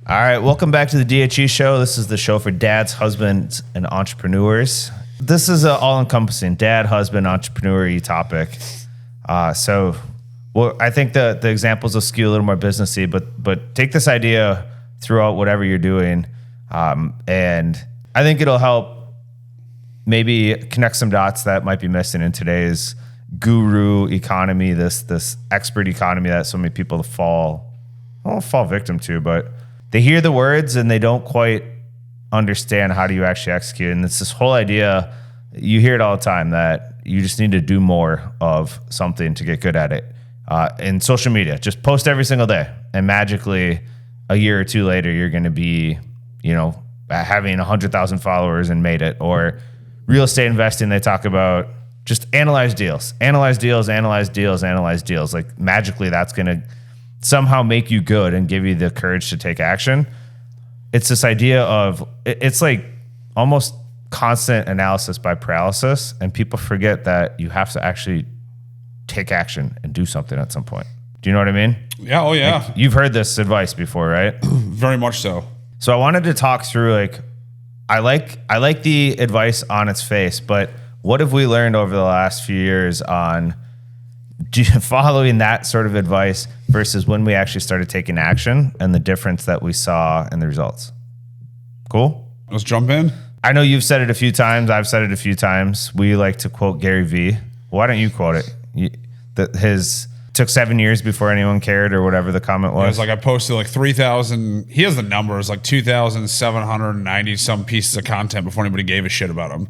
All right, welcome back to the D.H.E show. This is the show for dads, husbands, and entrepreneurs. This is an all-encompassing dad, husband, entrepreneur-y topic. I think the examples will skew a little more businessy, but take this idea throughout whatever you're doing, and I think it'll help maybe connect some dots that might be missing in today's guru economy, this expert economy that so many people fall victim to, but they hear the words and they don't quite understand how do you actually execute. And it's this whole idea, you hear it all the time, that you just need to do more of something to get good at it. In social media, just post every single day, and magically a year or two later, you're going to be, having 100,000 followers and made it. Or real estate investing, they talk about just analyze deals. Like magically that's going to somehow make you good and give you the courage to take action. It's this idea of, it's like almost constant analysis by paralysis, and people forget that you have to actually take action and do something at some point. Do you know what I mean? Yeah. Oh yeah. Like, you've heard this advice before, right? Very much so. So I wanted to talk through, I like the advice on its face, but what have we learned over the last few years on following that sort of advice versus when we actually started taking action and the difference that we saw in the results? Cool? Let's jump in. I know you've said it a few times. I've said it a few times. We like to quote Gary V. Why don't you quote it? His took 7 years before anyone cared, or whatever the comment was. It was like I posted like 3,000. He has the numbers, like 2,790 some pieces of content before anybody gave a shit about him.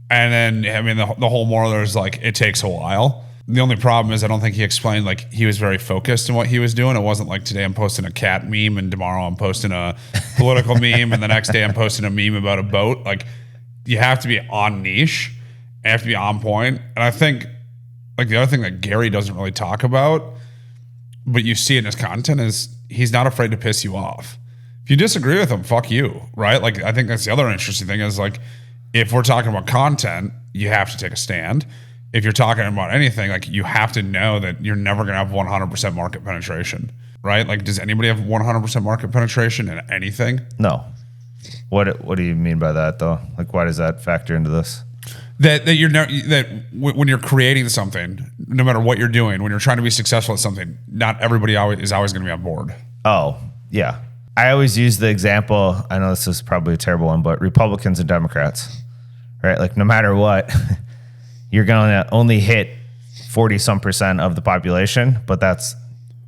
And then, I mean, the whole moral there is like, it takes a while. The only problem is I don't think he explained, like, he was very focused in what he was doing. It wasn't like today I'm posting a cat meme and tomorrow I'm posting a political meme and the next day I'm posting a meme about a boat. Like, you have to be on niche and you have to be on point. And I think, like, the other thing that Gary doesn't really talk about, but you see in his content, is he's not afraid to piss you off. If you disagree with him, fuck you, right? Like, I think that's the other interesting thing is, like, if we're talking about content, you have to take a stand. If you're talking about anything, like, you have to know that you're never going to have 100% market penetration, right? Like, does anybody have 100% market penetration in anything? No. What do you mean by that, though? Like, why does that factor into this? That when you're creating something, no matter what you're doing, when you're trying to be successful at something, not everybody is always going to be on board. Oh, yeah. I always use the example, I know this is probably a terrible one, but Republicans and Democrats, right? Like, no matter what, you're going to only hit 40% of the population, but that's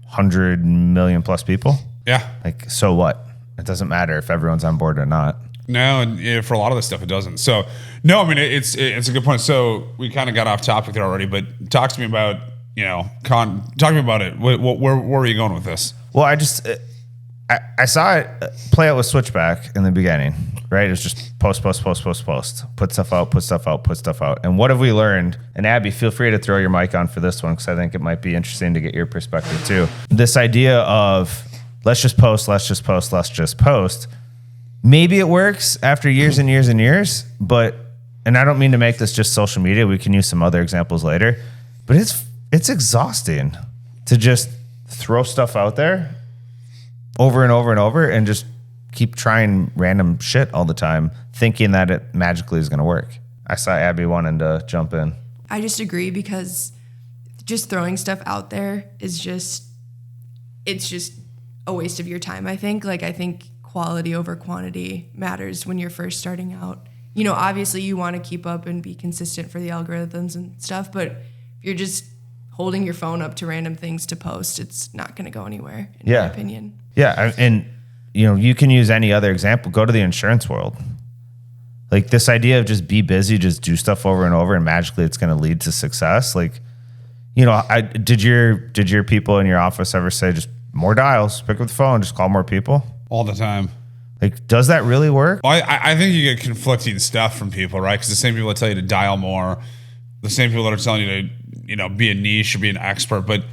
100 million plus people. Yeah. Like, so what? It doesn't matter if everyone's on board or not. No, and for a lot of this stuff, it doesn't. So, no, I mean, it's a good point. So we kind of got off topic there already, but talk to me about, talk to me about it. Where were you going with this? Well, I saw it play out with Switchback in the beginning, right? It was just post, put stuff out. And what have we learned? And Abby, feel free to throw your mic on for this one, because I think it might be interesting to get your perspective too. This idea of let's just post. Maybe it works after years and years and years, and I don't mean to make this just social media. We can use some other examples later, but it's exhausting to just throw stuff out there over and over and over and just keep trying random shit all the time, thinking that it magically is going to work. I saw Abby wanting to jump in. I just agree, because just throwing stuff out there is it's just a waste of your time, I think. Like, I think quality over quantity matters when you're first starting out. Obviously you want to keep up and be consistent for the algorithms and stuff, but if you're just holding your phone up to random things to post, it's not going to go anywhere, in my opinion. Yeah, and you can use any other example. Go to the insurance world. Like, this idea of just be busy, just do stuff over and over, and magically it's going to lead to success. Like, did your people in your office ever say just more dials, pick up the phone, just call more people? All the time. Like, does that really work? Well, I think you get conflicting stuff from people, right? Because the same people that tell you to dial more, the same people that are telling you to, be a niche or be an expert, but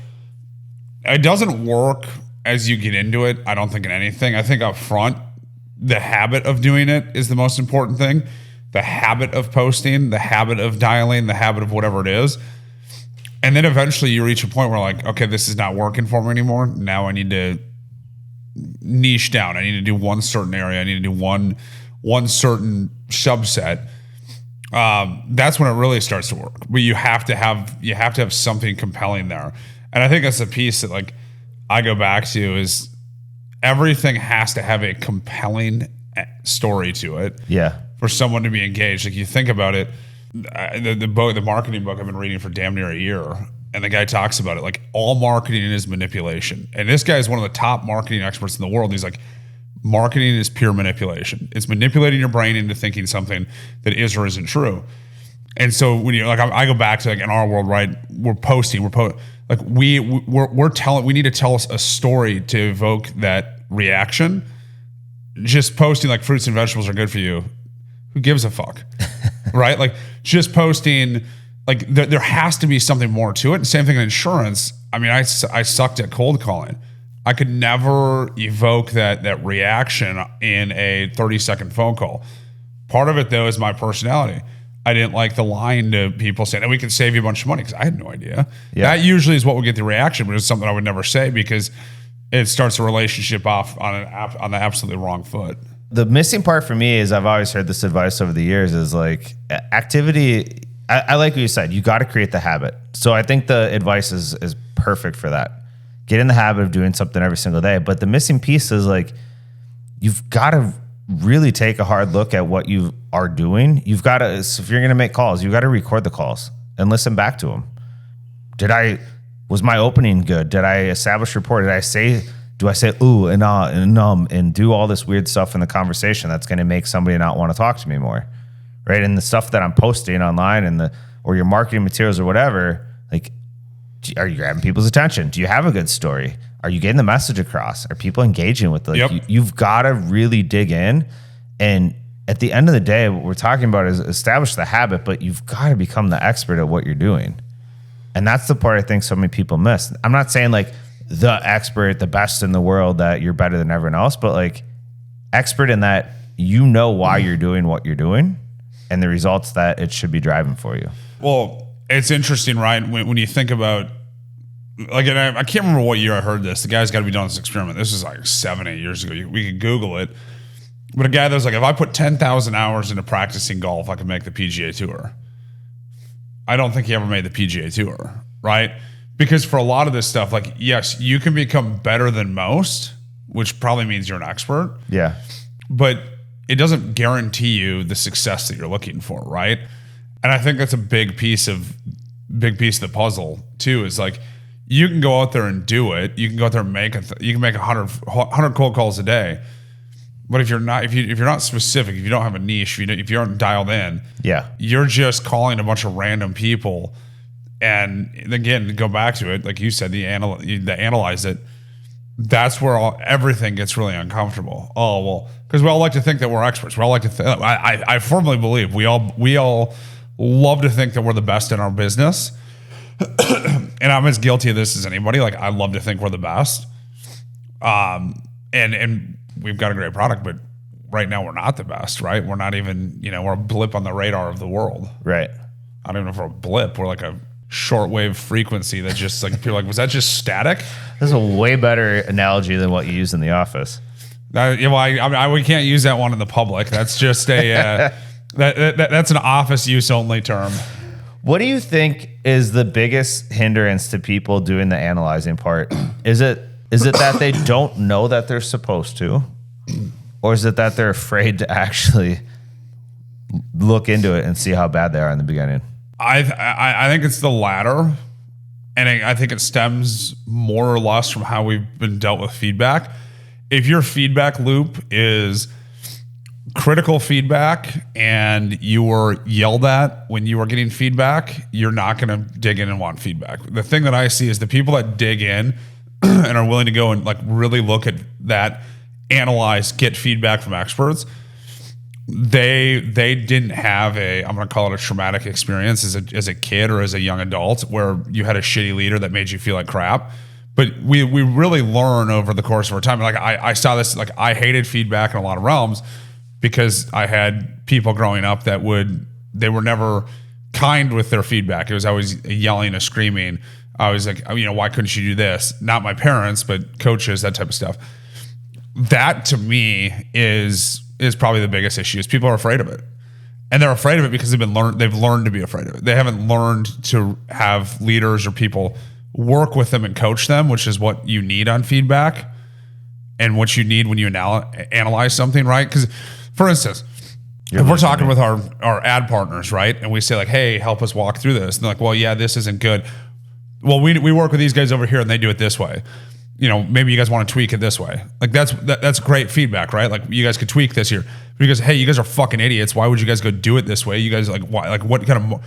it doesn't work as you get into it. I don't think in anything. I think up front, the habit of doing it is the most important thing. The habit of posting, the habit of dialing, the habit of whatever it is. And then eventually you reach a point where, like, okay, this is not working for me anymore. Now I need to niche down. I need to do one certain area. I need to do one certain subset. That's when it really starts to work. But you have to have something compelling there. And I think that's the piece that like I go back to is everything has to have a compelling story to it. Yeah. For someone to be engaged. Like you think about it, the marketing book I've been reading for damn near a year, and the guy talks about it. Like all marketing is manipulation. And this guy is one of the top marketing experts in the world. He's like, marketing is pure manipulation. It's manipulating your brain into thinking something that is or isn't true. And so when you like, I go back to like in our world, right? We're we need to tell us a story to evoke that reaction. Just posting like fruits and vegetables are good for you. Who gives a fuck? Right? Like just posting, like there has to be something more to it. Same thing in insurance. I mean, I sucked at cold calling. I could never evoke that reaction in a 30-second phone call. Part of it though is my personality. I didn't like the line to people saying, "And we can save you a bunch of money," because I had no idea. Yeah. That usually is what would get the reaction, but it's something I would never say because it starts a relationship off on the absolutely wrong foot. The missing part for me is I've always heard this advice over the years is like activity. I like what you said. You got to create the habit. So I think the advice is perfect for that. Get in the habit of doing something every single day. But the missing piece is like you've got to really take a hard look at what you are doing. You've got to, if you're going to make calls, you got to record the calls and listen back to them. Was my opening good? Did I establish rapport? Do I say ooh and ah and and do all this weird stuff in the conversation that's going to make somebody not want to talk to me more, right? And the stuff that I'm posting online or your marketing materials or whatever, like, are you grabbing people's attention? Do you have a good story? Are you getting the message across? Are people engaging with it? Like, you've got to really dig in. And at the end of the day, what we're talking about is establish the habit, but you've got to become the expert at what you're doing. And that's the part I think so many people miss. I'm not saying like the expert, the best in the world, that you're better than everyone else, but like expert in that you know why you're doing what you're doing and the results that it should be driving for you. Well, it's interesting, right? When you think about, like, and I can't remember what year I heard this. The guy's got to be doing this experiment. This is like 7-8 years ago. We could Google it. But a guy that was like, if I put 10,000 hours into practicing golf, I could make the PGA Tour. I don't think he ever made the PGA Tour, right? Because for a lot of this stuff, like, yes, you can become better than most, which probably means you're an expert. Yeah. But it doesn't guarantee you the success that you're looking for, right? And I think that's a big piece of the puzzle too, is like, you can go out there and do it. You can go out there and you can make 100 cold calls a day. But if you're not specific, if you don't have a niche, if you aren't dialed in, yeah, you're just calling a bunch of random people. And again, to go back to it, like you said, the analyze it. That's where everything gets really uncomfortable. Oh well, because we all like to think that we're experts. We all like to. I firmly believe we all love to think that we're the best in our business. And I'm as guilty of this as anybody. Like, I love to think we're the best. And we've got a great product, but right now we're not the best, right? We're not even, we're a blip on the radar of the world. Right. I don't even know if we're a blip. We're like a shortwave frequency that just like, people are like, was that just static? This is a way better analogy than what you use in the office. We can't use that one in the public. That's just that's an office use only term. What do you think is the biggest hindrance to people doing the analyzing part? Is it that they don't know that they're supposed to? Or is it that they're afraid to actually look into it and see how bad they are in the beginning? I think it's the latter. And I think it stems more or less from how we've been dealt with feedback. If your feedback loop is critical feedback and you were yelled at when you were getting feedback, you're not going to dig in and want feedback. The thing that I see is the people that dig in and are willing to go and like really look at that, analyze, get feedback from experts. They didn't have I'm going to call it a traumatic experience as a kid or as a young adult where you had a shitty leader that made you feel like crap. But we really learn over the course of our time. Like I saw this, like I hated feedback in a lot of realms because I had people growing up that they were never kind with their feedback. It was always yelling or screaming. I was like, why couldn't you do this? Not my parents, but coaches, that type of stuff. that to me is probably the biggest issue. Is people are afraid of it, and they're afraid of it because they've learned to be afraid of it. They haven't learned to have leaders or people work with them and coach them, which is what you need on feedback and what you need when you analyze something, right? Because, for instance, if we're talking with our ad partners, right, and we say like, hey, help us walk through this, and they're like, well, yeah, this isn't good. Well, we work with these guys over here and they do it this way. Maybe you guys want to tweak it this way. Like that's great feedback, right? Like you guys could tweak this here. Because hey, you guys are fucking idiots. Why would you guys go do it this way? You guys why? Like what kind of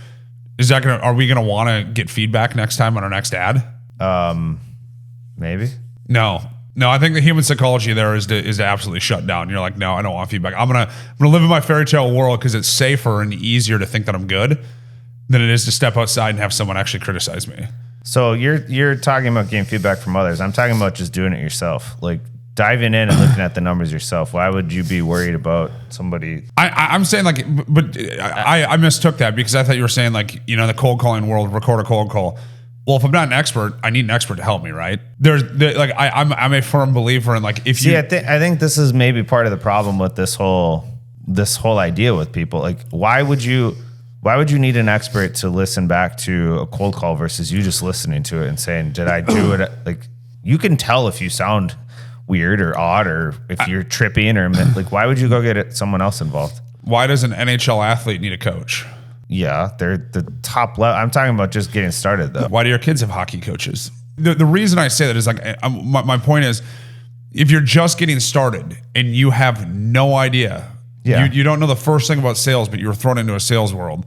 is that gonna? Are we gonna want to get feedback next time on our next ad? Maybe. No. I think the human psychology there is to absolutely shut down. You're like, no, I don't want feedback. I'm gonna live in my fairy tale world because it's safer and easier to think that I'm good than it is to step outside and have someone actually criticize me. So you're talking about getting feedback from others. I'm talking about just doing it yourself, like diving in and looking at the numbers yourself. Why would you be worried about somebody? I'm saying like, but I mistook that because I thought you were saying like, the cold calling world, record a cold call. Well, if I'm not an expert, I need an expert to help me, right? I'm a firm believer in like if you. I think this is maybe part of the problem with this whole idea with people. Like, why would you need an expert to listen back to a cold call versus you just listening to it and saying, did I do it? Like, you can tell if you sound weird or odd or if you're tripping or like, why would you go get someone else involved? Why does an NHL athlete need a coach? Yeah, they're the top level. I'm talking about just getting started though. Why do your kids have hockey coaches? The reason I say that is like, my point is, if you're just getting started and you have no idea, you don't know the first thing about sales, but you're thrown into a sales world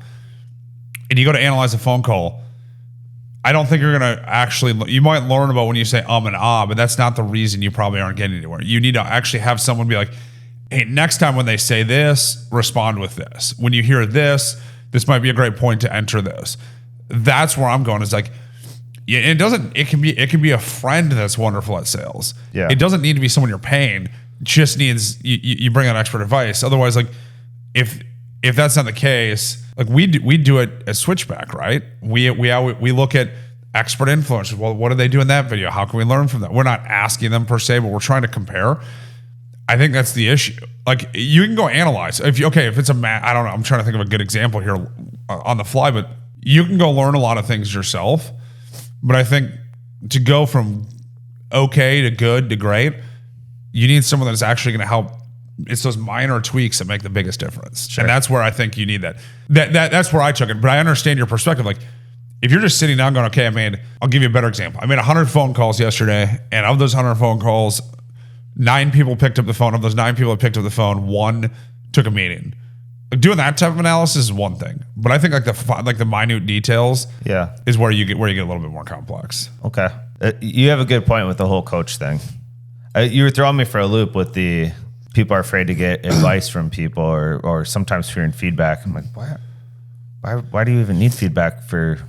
and you go to analyze a phone call, I don't think you're going to actually, you might learn about when you say and but that's not the reason you probably aren't getting anywhere. You need to actually have someone be like, hey, next time when they say this, respond with this. When you hear this might be a great point to enter this. That's where I'm going. Is like, it can be a friend that's wonderful at sales. Yeah. It doesn't need to be someone you're paying. It just needs, you bring on expert advice. Otherwise, like if that's not the case, like we do it as Switchback, right? We look at expert influencers. Well, what do they do in that video? How can we learn from that? We're not asking them per se, but we're trying to compare. I think that's the issue. Like you can go analyze if it's a I don't know. I'm trying to think of a good example here on the fly, but you can go learn a lot of things yourself. But I think to go from okay to good to great, you need someone that's actually going to help. It's those minor tweaks that make the biggest difference. Sure. And that's where I think you need that. That's where I took it. But I understand your perspective. Like if you're just sitting down going, okay, I'll give you a better example. I made 100 phone calls yesterday, and of those 100 phone calls, 9 people picked up the phone. Of those 9 people that picked up the phone, 1 took a meeting. Like doing that type of analysis is one thing, but I think like the minute details, is where you get a little bit more complex. Okay, you have a good point with the whole coach thing. You were throwing me for a loop with the people are afraid to get advice from people or sometimes fearing feedback. I'm like, why do you even need feedback for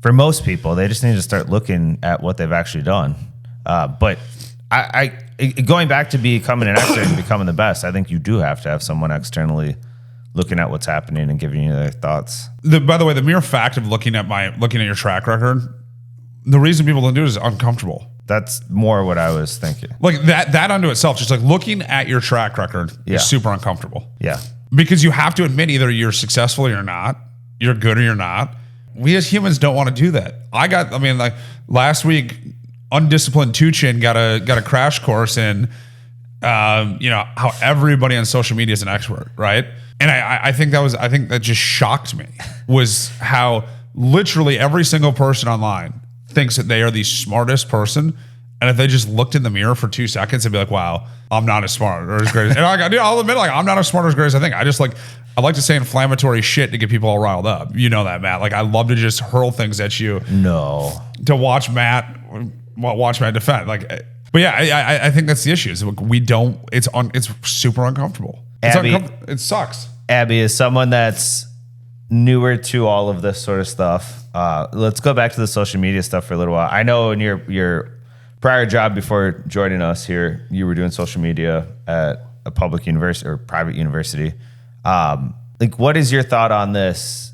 most people? They just need to start looking at what they've actually done. But I going back to becoming an expert and becoming the best, I think you do have to have someone externally looking at what's happening and giving you their thoughts. By the way, the mere fact of looking at your track record, the reason people don't do it is uncomfortable. That's more what I was thinking. Like that unto itself, just like looking at your track record is super uncomfortable. Yeah. Because you have to admit either you're successful or you're not, you're good or you're not. We as humans don't want to do that. Like last week, undisciplined Two-Chin got a crash course in, how everybody on social media is an expert, right? And I think that just shocked me was how literally every single person online thinks that they are the smartest person. And if they just looked in the mirror for 2 seconds, they'd be like, wow, I'm not as smart or as great. And I'll admit, like, I'm not as smart or as great as I think. I like to say inflammatory shit to get people all riled up. You know that, Matt. Like, I love to just hurl things at you. No. To watch Matt defend. Like, but yeah, I think that's the issue. Is it's super uncomfortable. It sucks. Abby is someone that's newer to all of this sort of stuff. Let's go back to the social media stuff for a little while. I know in your prior job before joining us here, you were doing social media at a public university or private university. Like, what is your thought on this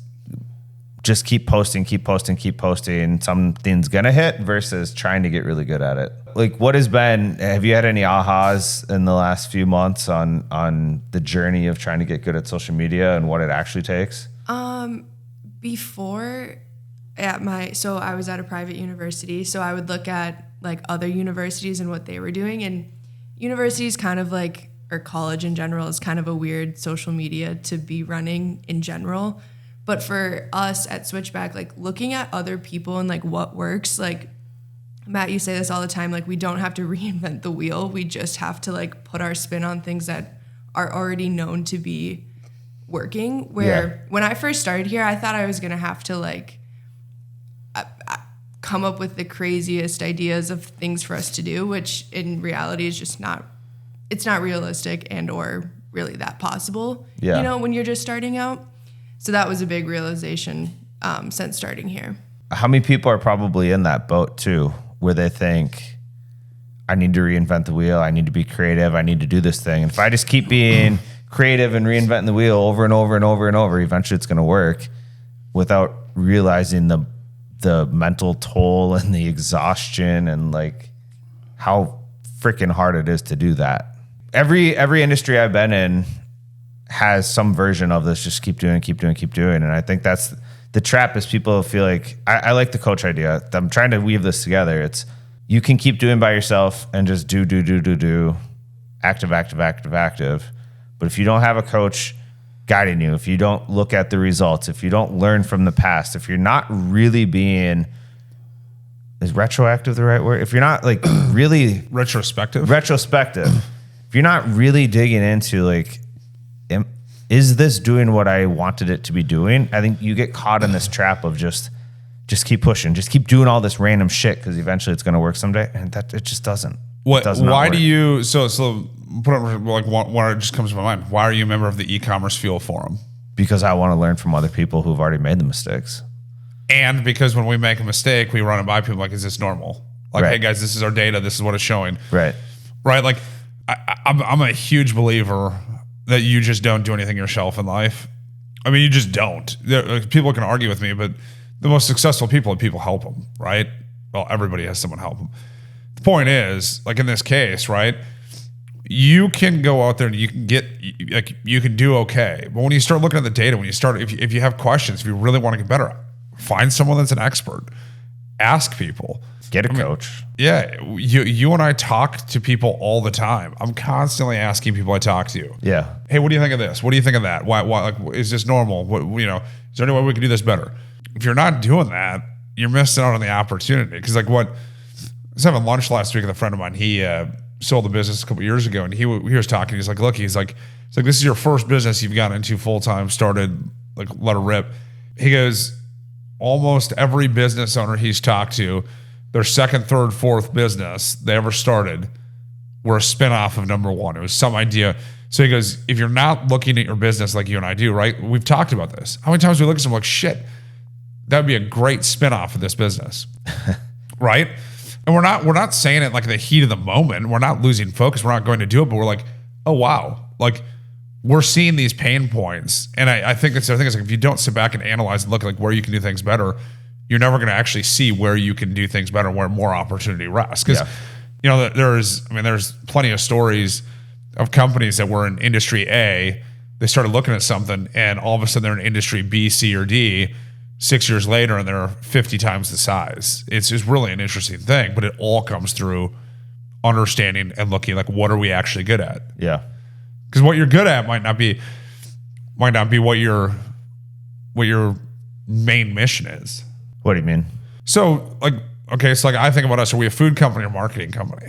just keep posting, and something's gonna hit versus trying to get really good at it? Like, have you had any ahas in the last few months on the journey of trying to get good at social media and what it actually takes? Before so I was at a private university, so I would look at like other universities and what they were doing, and universities kind of like, or college in general, is kind of a weird social media to be running in general. But for us at Switchback, like looking at other people and like what works, like Matt, you say this all the time, like we don't have to reinvent the wheel. We just have to like put our spin on things that are already known to be working. Where when I first started here, I thought I was going to have to like come up with the craziest ideas of things for us to do, which in reality is just it's not realistic and or really that possible, when you're just starting out. So that was a big realization since starting here. How many people are probably in that boat too, where they think, I need to reinvent the wheel, I need to be creative, I need to do this thing. And if I just keep being creative and reinventing the wheel over and over and over and over, eventually it's going to work, without realizing the mental toll and the exhaustion and like how freaking hard it is to do that. Every industry I've been in has some version of this, just keep doing. And I think that's the trap, is people feel like, I like the coach idea. I'm trying to weave this together. It's, you can keep doing by yourself and just do, active. But if you don't have a coach guiding you, if you don't look at the results, if you don't learn from the past, if you're not really being, is retroactive the right word? If you're not like really retrospective, if you're not really digging into like, is this doing what I wanted it to be doing? I think you get caught in this trap of just keep pushing, just keep doing all this random shit, because eventually it's going to work someday, and that it just doesn't. Why do you? So put up like what it just comes to my mind. Why are you a member of the e-commerce fuel forum? Because I want to learn from other people who've already made the mistakes, and because when we make a mistake, we run it by people like, is this normal? Like, hey guys, this is our data. This is what it's showing. Right. Like, I'm a huge believer that you just don't do anything yourself in life. I mean, you just don't. People can argue with me, but the most successful people help them, right? Well, everybody has someone help them. The point is, like in this case, right? You can go out there and you can do okay. But when you start looking at the data, if you have questions, if you really want to get better, find someone that's an expert. Ask people. Get a coach. Yeah, you and I talk to people all the time. I'm constantly asking people I talk to. Yeah. Hey, what do you think of this? What do you think of that? Why? Like, is this normal? What, is there any way we can do this better? If you're not doing that, you're missing out on the opportunity. Because like, I was having lunch last week with a friend of mine. He sold a business a couple years ago, and he was talking. He's like, look, this is your first business you've gotten into full time. Started, like, let it rip. He goes, almost every business owner he's talked to, their second, third, fourth business they ever started were a spinoff of number one. It was some idea. So he goes, if you're not looking at your business like you and I do, right? We've talked about this. How many times we look at something like, shit, that'd be a great spinoff of this business, right? And we're not saying it like the heat of the moment. We're not losing focus. We're not going to do it, but we're like, oh wow, like we're seeing these pain points. And I think it's like, if you don't sit back and analyze and look at like where you can do things better, you're never going to actually see where you can do things better, where more opportunity rests. Because, there's plenty of stories of companies that were in industry A, they started looking at something and all of a sudden they're in industry B, C, or D 6 years later and they're 50 times the size. It's just really an interesting thing, but it all comes through understanding and looking like, what are we actually good at? Yeah. Because what you're good at might not be what your main mission is. What do you mean? So like I think about us, are we a food company or marketing company?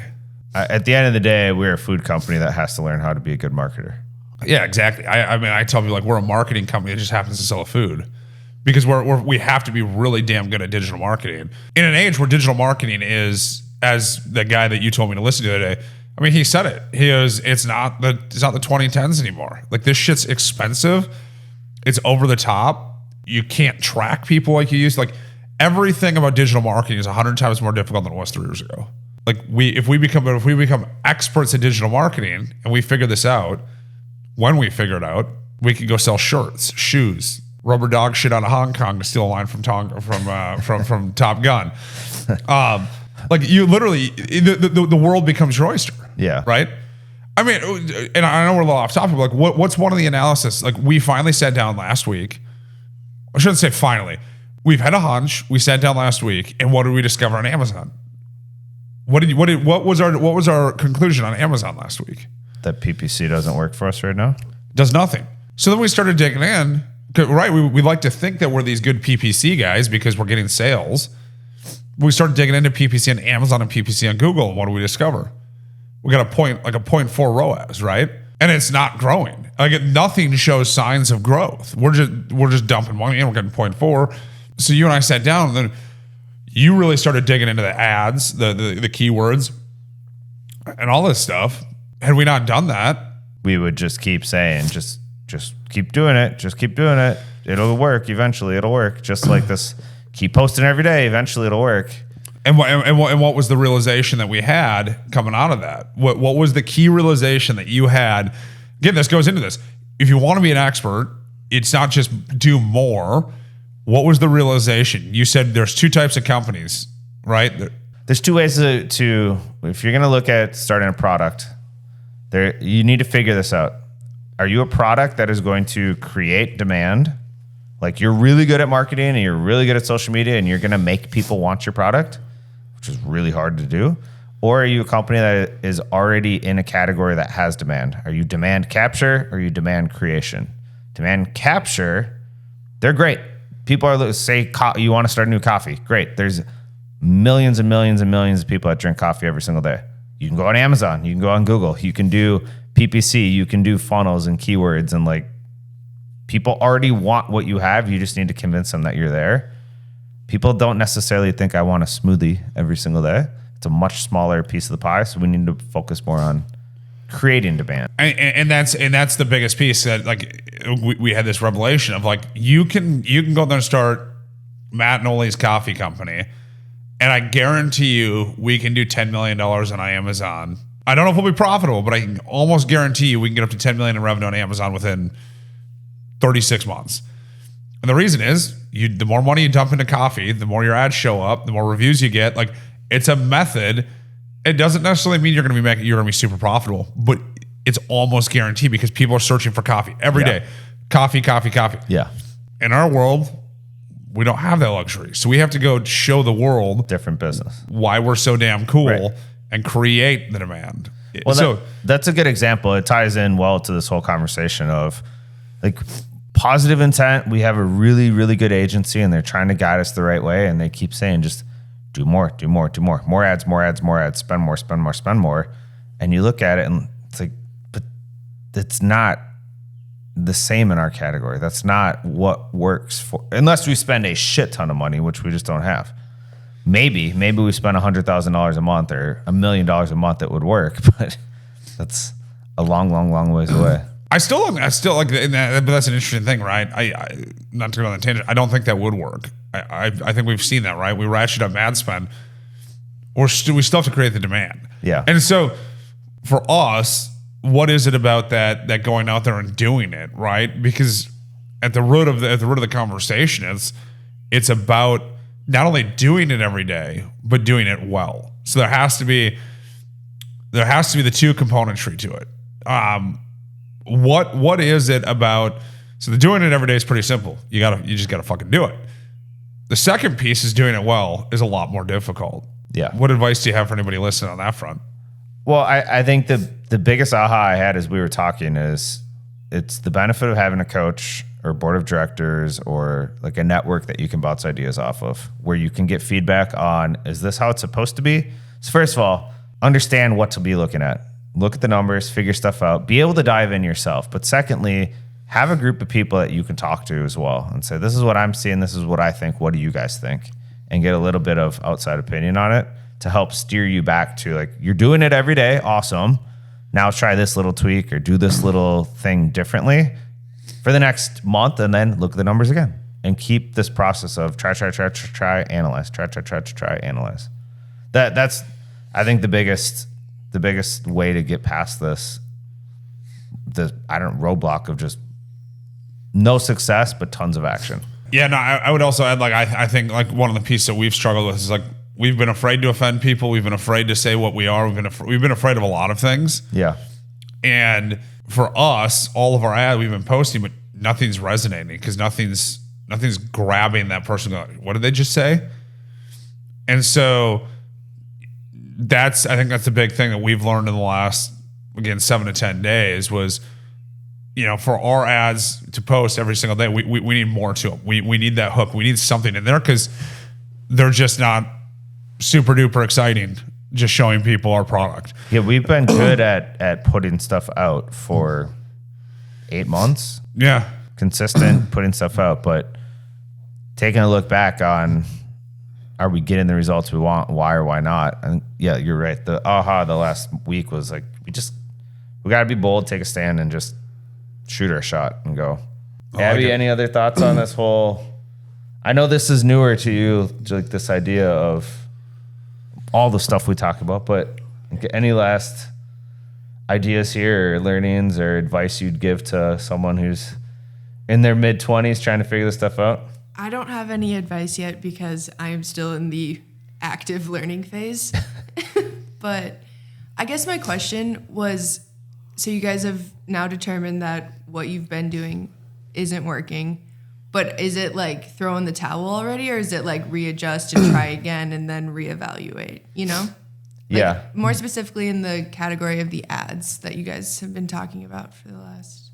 At the end of the day, we're a food company that has to learn how to be a good marketer. Yeah, exactly. I tell people like we're a marketing company that just happens to sell a food, because we have to be really damn good at digital marketing. In an age where digital marketing is, as the guy that you told me to listen to the other day, I mean, he said it. He goes, it's not the 2010s anymore. Like, this shit's expensive. It's over the top. You can't track people like you used to. Like, everything about digital marketing is 100 times more difficult than it was 3 years ago. Like, if we become experts at digital marketing and we figure this out, when we figure it out, we can go sell shirts, shoes, Rubber dog shit out of Hong Kong, to steal a line from from Top Gun. Like you literally, the world becomes your oyster. Yeah. Right. I mean, and I know we're a little off topic, but like what's one of the analysis? Like we finally sat down last week. I shouldn't say finally. We've had a hunch. We sat down last week, and what did we discover on Amazon? What was our conclusion on Amazon last week? That PPC doesn't work for us right now. Does nothing. So then we started digging in. Right, we like to think that we're these good PPC guys because we're getting sales. We started digging into PPC on Amazon and PPC on Google, and what do we discover? We got a 0.4 ROAS, right? And it's not growing. Like nothing shows signs of growth. We're just dumping money in. We're getting 0.4. So you and I sat down, and then you really started digging into the ads, the keywords, and all this stuff. Had we not done that, we would just keep saying, just keep doing it. Just keep doing it. It'll work. Eventually, it'll work. Just like this. Keep posting every day. Eventually, it'll work. And what was the realization that we had coming out of that? What was the key realization that you had? Again, this goes into this. If you want to be an expert, it's not just do more. What was the realization? You said there's two types of companies, right? There's two ways to if you're going to look at starting a product, you need to figure this out. Are you a product that is going to create demand? Like you're really good at marketing and you're really good at social media and you're going to make people want your product, which is really hard to do? Or are you a company that is already in a category that has demand? Are you demand capture or are you demand creation? Demand capture, they're great. People are say you want to start a new coffee. Great. There's millions and millions and millions of people that drink coffee every single day. You can go on Amazon. You can go on Google. You can do PPC. You can do funnels and keywords. And like people already want what you have. You just need to convince them that you're there. People don't necessarily think I want a smoothie every single day. It's a much smaller piece of the pie. So we need to focus more on creating demand. And that's the biggest piece that like we had this revelation of like you can go there and start Matt Noli's coffee company, and I guarantee you we can do $10 million on Amazon. I don't know if we'll be profitable, but I can almost guarantee you we can get up to $10 million in revenue on Amazon within 36 months. And the reason is the more money you dump into coffee, the more your ads show up, the more reviews you get. Like it's a method. It doesn't necessarily mean you're going to be super profitable, but it's almost guaranteed because people are searching for coffee every day. Coffee. Yeah. In our world, we don't have that luxury. So we have to go show the world Different business. why we're so damn cool Right. and create the demand. Well, that's a good example. It ties in well to this whole conversation of like positive intent. We have a really, really good agency and they're trying to guide us the right way. And they keep saying, just do more, more ads, spend more. And you look at it and it's like, but it's not the same in our category. That's not what works for, unless we spend a shit ton of money, which we just don't have. Maybe we spend $100,000 a month or $1 million a month, it would work, but that's a long ways away. I still like that, but that's an interesting thing, right? I not to go on that tangent. I don't think that would work. I think we've seen that, right? We ratchet up ad spend, or we still have to create the demand. Yeah. And so for us, what is it about that going out there and doing it, right? Because at the root of the conversation it's about not only doing it every day, but doing it well. So there has to be the two componentry to it. What is it about? So the doing it every day is pretty simple. You just gotta fucking do it. The second piece is doing it well is a lot more difficult. Yeah. What advice do you have for anybody listening on that front? Well, I think the biggest aha I had as we were talking is it's the benefit of having a coach or board of directors or like a network that you can bounce ideas off of, where you can get feedback on, is this how it's supposed to be? So first of all, understand what to be looking at. Look at the numbers, figure stuff out, be able to dive in yourself. But secondly, have a group of people that you can talk to as well and say, this is what I'm seeing, this is what I think, what do you guys think? And get a little bit of outside opinion on it to help steer you back to like, you're doing it every day, awesome. Now try this little tweak or do this little thing differently for the next month, and then look at the numbers again and keep this process of try, analyze, try, analyze. That's I think the biggest way to get past this roadblock of just no success, but tons of action. Yeah, no, I would also add, like, I think, like, one of the pieces that we've struggled with is, like, we've been afraid to offend people. We've been afraid to say what we are. We've been afraid of a lot of things. Yeah. And for us, all of our ads we've been posting, but nothing's resonating because nothing's grabbing that person going, what did they just say? And so I think that's the big thing that we've learned in the last, again, 7 to 10 days was, you know, for our ads to post every single day, we need more to them. We need that hook. We need something in there because they're just not super duper exciting, just showing people our product. Yeah, we've been good at putting stuff out for 8 months. Yeah. Consistent putting stuff out, but taking a look back on, are we getting the results we want? Why or why not? And yeah, you're right. The last week was like, we got to be bold, take a stand, and just shoot our shot and go. Abby, any other thoughts on this whole? I know this is newer to you, like this idea of all the stuff we talk about, but any last ideas here or learnings or advice you'd give to someone who's in their mid-20s trying to figure this stuff out? I don't have any advice yet because I am still in the active learning phase. But I guess my question was, so you guys have now determined that what you've been doing isn't working, but is it like throw in the towel already, or is it like readjust and try again and then reevaluate, you know? Like, Yeah. More specifically in the category of the ads that you guys have been talking about for the last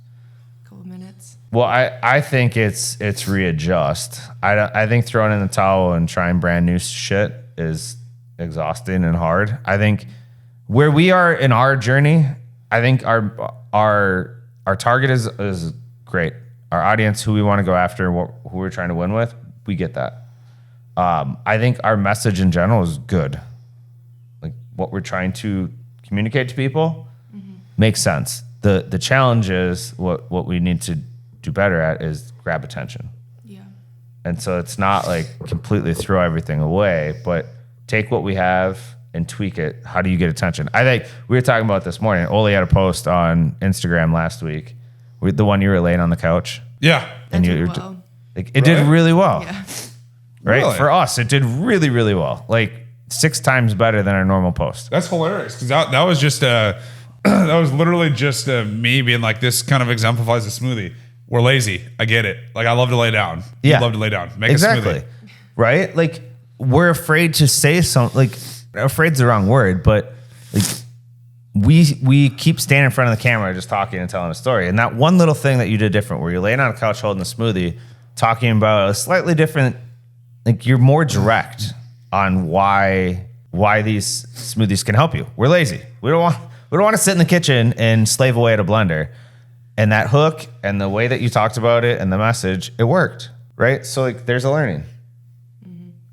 couple minutes. Well, I think it's readjust. I think throwing in the towel and trying brand new shit is exhausting and hard. I think where we are in our journey, I think our target is great. Our audience, who we want to go after, who we're trying to win with, we get that. I think our message in general is good. Like what we're trying to communicate to people makes sense. The challenge is what we need to do better at is grab attention. Yeah. And so it's not like completely throw everything away, but take what we have and tweak it. How do you get attention? I think we were talking about this morning. Oli had a post on Instagram last week, the one you were laying on the couch. Yeah. And That you did well. like it did really well. Yeah. Right? Really? For us, it did really, really well. Like 6 times better than our normal post. That's hilarious because that was just that was literally just me being like, this kind of exemplifies a smoothie. We're lazy. I get it. Like I love to lay down. Yeah. I love to lay down. Make Exactly. a smoothie. Right? Like we're afraid to say something. Like afraid's the wrong word, but like we keep standing in front of the camera just talking and telling a story. And that one little thing that you did different where you're laying on a couch holding a smoothie, talking about a slightly different, like you're more direct on why these smoothies can help you. We're lazy. We don't want to sit in the kitchen and slave away at a blender. And that hook and the way that you talked about it and the message, it worked, right? So like there's a learning.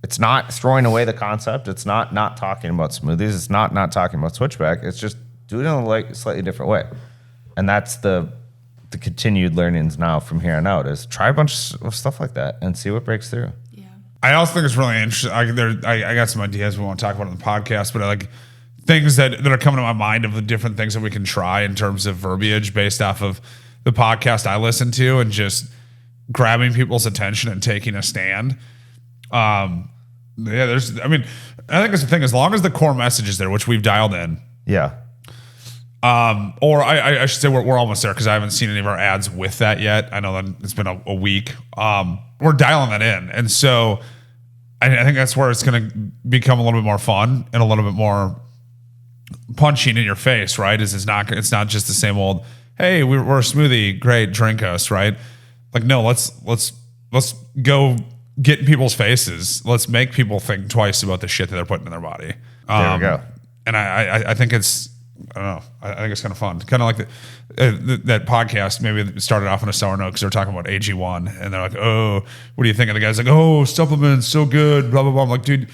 It's not throwing away the concept. It's not talking about smoothies. It's not talking about switchback. It's just doing it in a slightly different way. And that's the continued learnings now from here on out is try a bunch of stuff like that and see what breaks through. Yeah. I also think it's really interesting. I got some ideas we want to talk about on the podcast, but I like things that are coming to my mind of the different things that we can try in terms of verbiage based off of the podcast I listen to and just grabbing people's attention and taking a stand. I think it's the thing, as long as the core message is there, which we've dialed in. Yeah. Or I should say we're almost there because I haven't seen any of our ads with that yet. I know that it's been a week. We're dialing that in. And so I think that's where it's going to become a little bit more fun and a little bit more punching in your face, right? It's not just the same old, hey, we're a smoothie, great, drink us, right? Like, no, let's go get in people's faces. Let's make people think twice about the shit that they're putting in their body. There we go. And I think it's, I don't know. I think it's kind of fun. Kind of like that podcast. Maybe it started off on a sour note because they're talking about AG1, and they're like, "Oh, what do you think?" And the guy's like, "Oh, supplements, so good." Blah blah blah. I'm like, dude,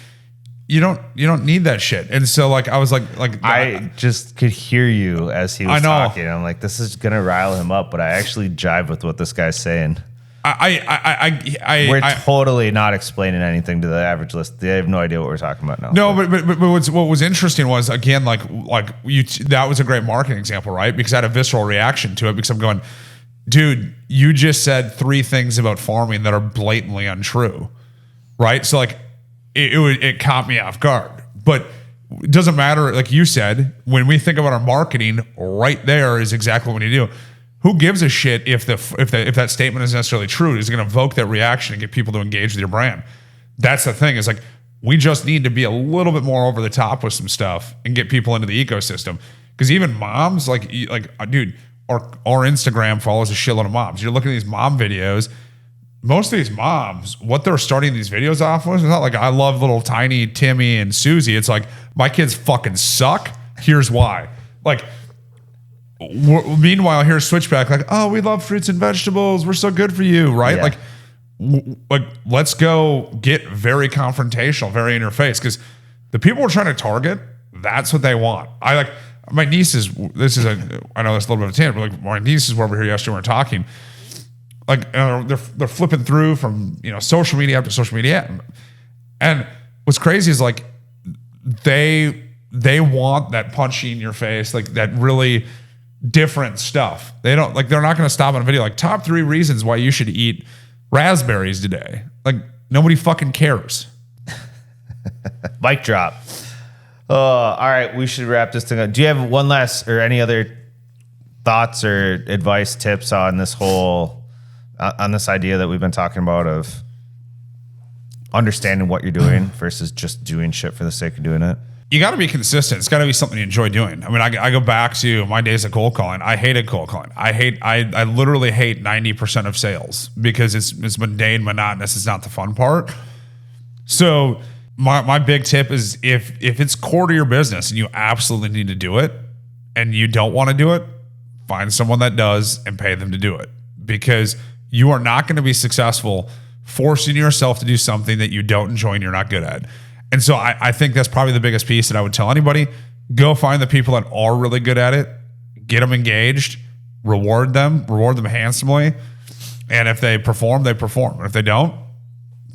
you don't need that shit. And so like I was like I just could hear you as he was talking. I'm like, this is gonna rile him up, but I actually jive with what this guy's saying. We're totally not explaining anything to the average list. They have no idea what we're talking about now. No, but what was interesting was, again, like that was a great marketing example, right? Because I had a visceral reaction to it because I'm going, dude, you just said 3 things about farming that are blatantly untrue, right? So like it caught me off guard, but it doesn't matter. Like you said, when we think about our marketing, right there is exactly what we need to do. Who gives a shit if that statement is necessarily true? Is it going to evoke that reaction and get people to engage with your brand? That's the thing. Is like we just need to be a little bit more over the top with some stuff and get people into the ecosystem. Because even moms, like dude, our Instagram follows a shitload of moms. You're looking at these mom videos. Most of these moms, what they're starting these videos off with, it's not like I love little tiny Timmy and Susie. It's like my kids fucking suck. Here's why. Like. Meanwhile, here's Switchback, like, oh, we love fruits and vegetables. We're so good for you, right? Yeah. Like, let's go get very confrontational, very in your face, because the people we're trying to target, that's what they want. My nieces. I know that's a little bit of a tangent, but like my nieces were over here yesterday. We were talking, like they're flipping through from social media after social media, and what's crazy is like they want that punchy in your face, like that really different stuff. They're not going to stop on a video like top 3 reasons why you should eat raspberries today. Like nobody fucking cares. Mic drop. All right, we should wrap this thing up. Do you have one last or any other thoughts or advice, tips on this whole on this idea that we've been talking about of understanding what you're doing versus just doing shit for the sake of doing it? You got to be consistent. It's got to be something you enjoy doing. I mean, I go back to my days of cold calling. I hated cold calling. I literally hate 90% of sales because it's mundane, monotonous. It's not the fun part. So my big tip is if it's core to your business and you absolutely need to do it and you don't want to do it, find someone that does and pay them to do it, because you are not going to be successful forcing yourself to do something that you don't enjoy and you're not good at. And so I think that's probably the biggest piece that I would tell anybody. Go find the people that are really good at it, get them engaged, reward them handsomely. And if they perform, they perform. And if they don't,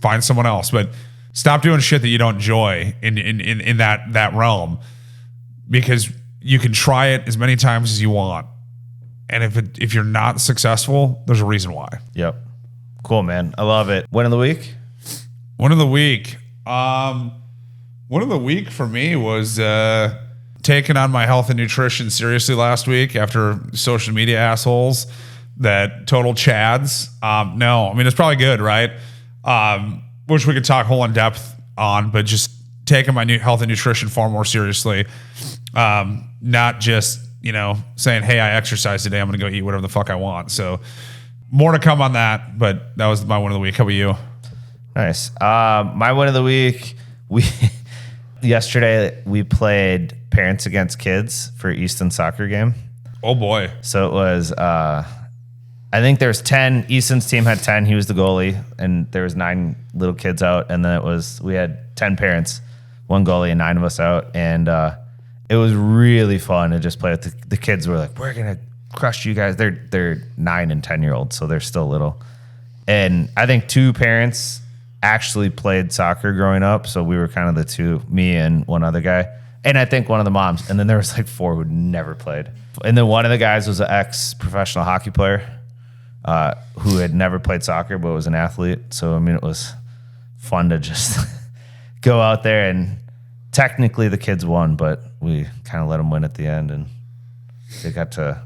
find someone else. But stop doing shit that you don't enjoy in that realm, because you can try it as many times as you want. And if you're not successful, there's a reason why. Yep. Cool, man. I love it. Win of the week? One of the week. One of the week for me was taking on my health and nutrition seriously last week after social media assholes that total chads. No, I mean, it's probably good, right? Wish we could talk whole in depth on, but just taking my new health and nutrition far more seriously. Not just, saying, hey, I exercise today, I'm going to go eat whatever the fuck I want. So more to come on that, but that was my one of the week. How about you? Nice. My one of the week, yesterday we played Parents Against Kids for Easton soccer game. Oh boy. So it was, I think there was 10, Easton's team had 10, he was the goalie, and there was 9 little kids out, and then we had 10 parents, 1 goalie and 9 of us out, and it was really fun to just play with the kids. Were like, we're going to crush you guys. They're 9 and 10-year-olds, so they're still little. And I think 2 parents actually played soccer growing up, so we were kind of the 2, me and 1 other guy, and I think 1 of the moms, and then there was like 4 who'd never played. And then 1 of the guys was an ex-professional hockey player who had never played soccer but was an athlete. So I mean, it was fun to just go out there, and technically the kids won, but we kind of let them win at the end, and they got to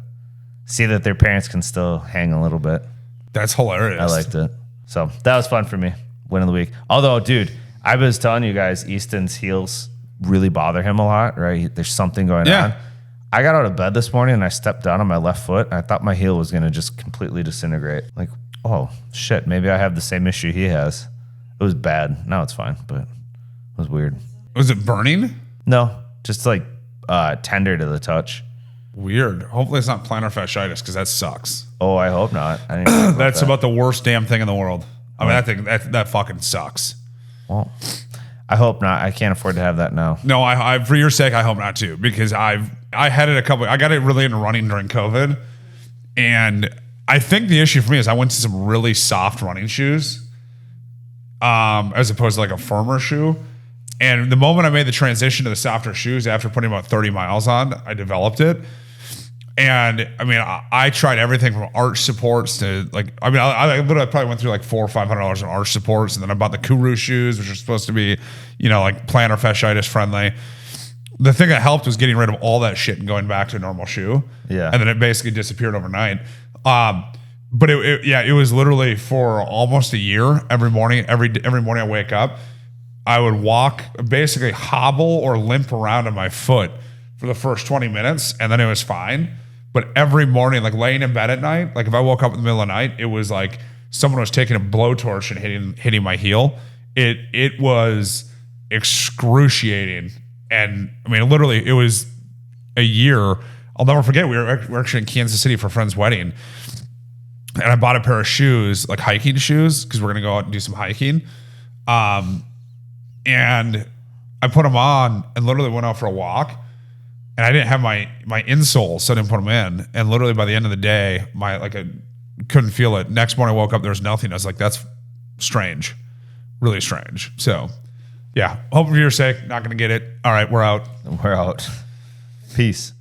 see that their parents can still hang a little bit. That's hilarious. I liked it. So that was fun for me. Win of the week. Although, dude, I was telling you guys, Easton's heels really bother him a lot, right? There's something going on. I got out of bed this morning and I stepped down on my left foot, and I thought my heel was going to just completely disintegrate. Like, oh, shit, maybe I have the same issue he has. It was bad. Now it's fine, but it was weird. Was it burning? No, just like tender to the touch. Weird. Hopefully it's not plantar fasciitis, because that sucks. Oh, I hope not. I didn't know That's that. about the worst damn thing in the world. I mean, I think that fucking sucks. Well, I hope not. I can't afford to have that now. No, I for your sake, I hope not too, because I had it I got it really into running during COVID, and I think the issue for me is I went to some really soft running shoes, as opposed to like a firmer shoe. And the moment I made the transition to the softer shoes after putting about 30 miles on, I developed it. And I mean, I tried everything from arch supports to like, I mean, I literally probably went through like $400 or $500 in arch supports. And then I bought the Kuru shoes, which are supposed to be, you know, like plantar fasciitis friendly. The thing that helped was getting rid of all that shit and going back to a normal shoe. Yeah. And then it basically disappeared overnight. But it was literally for almost a year. Every morning I wake up, I would walk, basically hobble or limp around on my foot for the first 20 minutes, and then it was fine. But every morning, like laying in bed at night, like if I woke up in the middle of the night, it was like someone was taking a blowtorch and hitting my heel. It was excruciating. And I mean, literally, it was a year. I'll never forget. We were actually in Kansas City for a friend's wedding, and I bought a pair of shoes, like hiking shoes, because we're gonna go out and do some hiking. And I put them on and literally went out for a walk, and I didn't have my insole, so I didn't put them in. And literally by the end of the day, I couldn't feel it. Next morning I woke up, there was nothing. I was like, that's strange, really strange. So yeah, hope for your sake, not gonna get it. All right, we're out. We're out. Peace.